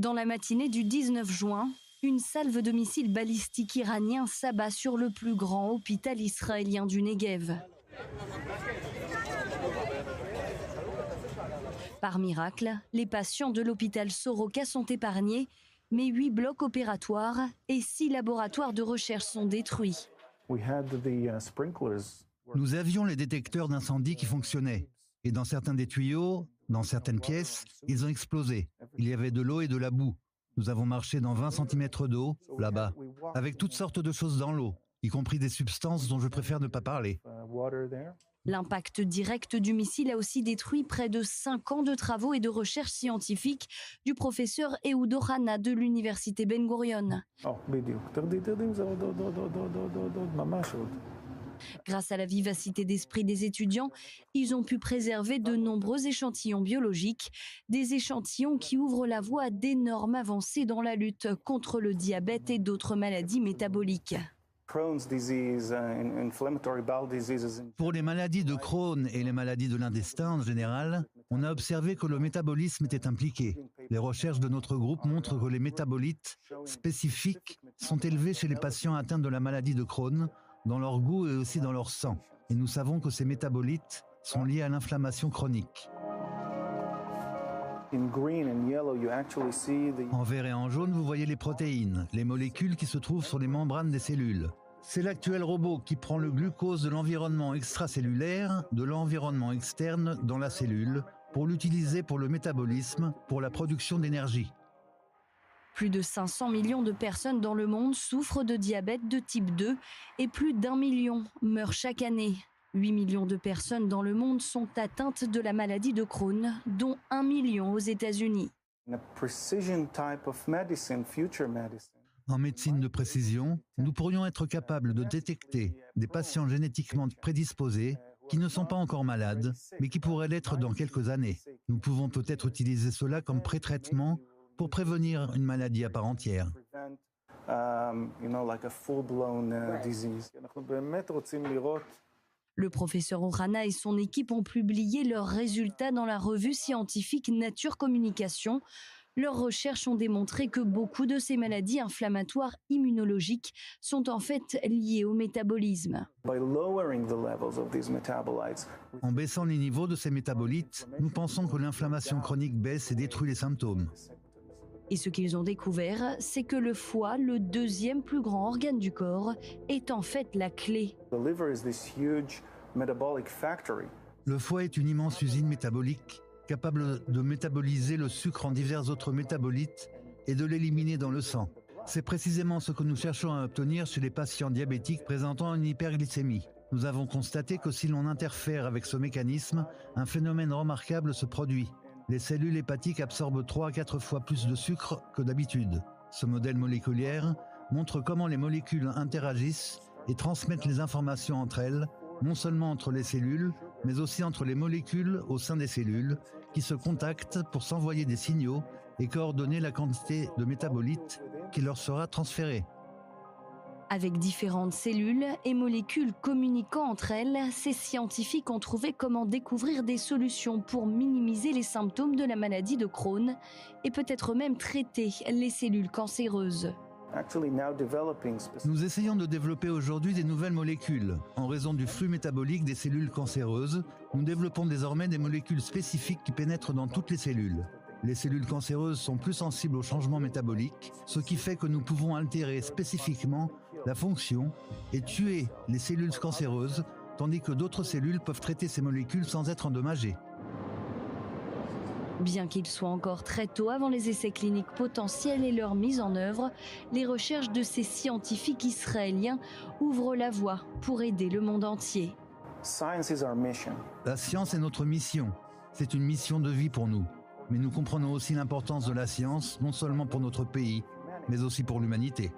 Dans la matinée du 19 juin, une salve de missiles balistiques iraniens s'abat sur le plus grand hôpital israélien du Negev. Par miracle, les patients de l'hôpital Soroka sont épargnés, mais 8 blocs opératoires et 6 laboratoires de recherche sont détruits. Nous avions les détecteurs d'incendie qui fonctionnaient. Et dans certains des tuyaux, dans certaines pièces, ils ont explosé. Il y avait de l'eau et de la boue. Nous avons marché dans 20 cm d'eau, là-bas, avec toutes sortes de choses dans l'eau, y compris des substances dont je préfère ne pas parler. L'impact direct du missile a aussi détruit près de 5 ans de travaux et de recherche scientifique du professeur Ehud Ohana de l'université Ben Gurion. Grâce à la vivacité d'esprit des étudiants, ils ont pu préserver de nombreux échantillons biologiques, des échantillons qui ouvrent la voie à d'énormes avancées dans la lutte contre le diabète et d'autres maladies métaboliques. Pour les maladies de Crohn et les maladies de l'intestin en général, on a observé que le métabolisme était impliqué. Les recherches de notre groupe montrent que les métabolites spécifiques sont élevés chez les patients atteints de la maladie de Crohn, dans leur goût et aussi dans leur sang. Et nous savons que ces métabolites sont liés à l'inflammation chronique. En vert et en jaune, vous voyez les protéines, les molécules qui se trouvent sur les membranes des cellules. C'est l'actuel robot qui prend le glucose de l'environnement extracellulaire, de l'environnement externe dans la cellule, pour l'utiliser pour le métabolisme, pour la production d'énergie. Plus de 500 millions de personnes dans le monde souffrent de diabète de type 2 et plus d'1 million meurent chaque année. 8 millions de personnes dans le monde sont atteintes de la maladie de Crohn, dont 1 million aux États-Unis. En médecine de précision, nous pourrions être capables de détecter des patients génétiquement prédisposés qui ne sont pas encore malades, mais qui pourraient l'être dans quelques années. Nous pouvons peut-être utiliser cela comme pré-traitement pour prévenir une maladie à part entière. Le professeur Ohana et son équipe ont publié leurs résultats dans la revue scientifique Nature Communication. Leurs recherches ont démontré que beaucoup de ces maladies inflammatoires immunologiques sont en fait liées au métabolisme. En baissant les niveaux de ces métabolites, nous pensons que l'inflammation chronique baisse et détruit les symptômes. Et ce qu'ils ont découvert, c'est que le foie, le deuxième plus grand organe du corps, est en fait la clé. Le foie est une immense usine métabolique, capable de métaboliser le sucre en divers autres métabolites et de l'éliminer dans le sang. C'est précisément ce que nous cherchons à obtenir chez les patients diabétiques présentant une hyperglycémie. Nous avons constaté que si l'on interfère avec ce mécanisme, un phénomène remarquable se produit. Les cellules hépatiques absorbent 3 à 4 fois plus de sucre que d'habitude. Ce modèle moléculaire montre comment les molécules interagissent et transmettent les informations entre elles, non seulement entre les cellules, mais aussi entre les molécules au sein des cellules, qui se contactent pour s'envoyer des signaux et coordonner la quantité de métabolites qui leur sera transférée. Avec différentes cellules et molécules communiquant entre elles, ces scientifiques ont trouvé comment découvrir des solutions pour minimiser les symptômes de la maladie de Crohn et peut-être même traiter les cellules cancéreuses. Nous essayons de développer aujourd'hui des nouvelles molécules. En raison du flux métabolique des cellules cancéreuses, nous développons désormais des molécules spécifiques qui pénètrent dans toutes les cellules. Les cellules cancéreuses sont plus sensibles aux changements métaboliques, ce qui fait que nous pouvons altérer spécifiquement la fonction et tuer les cellules cancéreuses, tandis que d'autres cellules peuvent traiter ces molécules sans être endommagées. Bien qu'il soit encore très tôt avant les essais cliniques potentiels et leur mise en œuvre, les recherches de ces scientifiques israéliens ouvrent la voie pour aider le monde entier. La science est notre mission. C'est une mission de vie pour nous. Mais nous comprenons aussi l'importance de la science, non seulement pour notre pays, mais aussi pour l'humanité.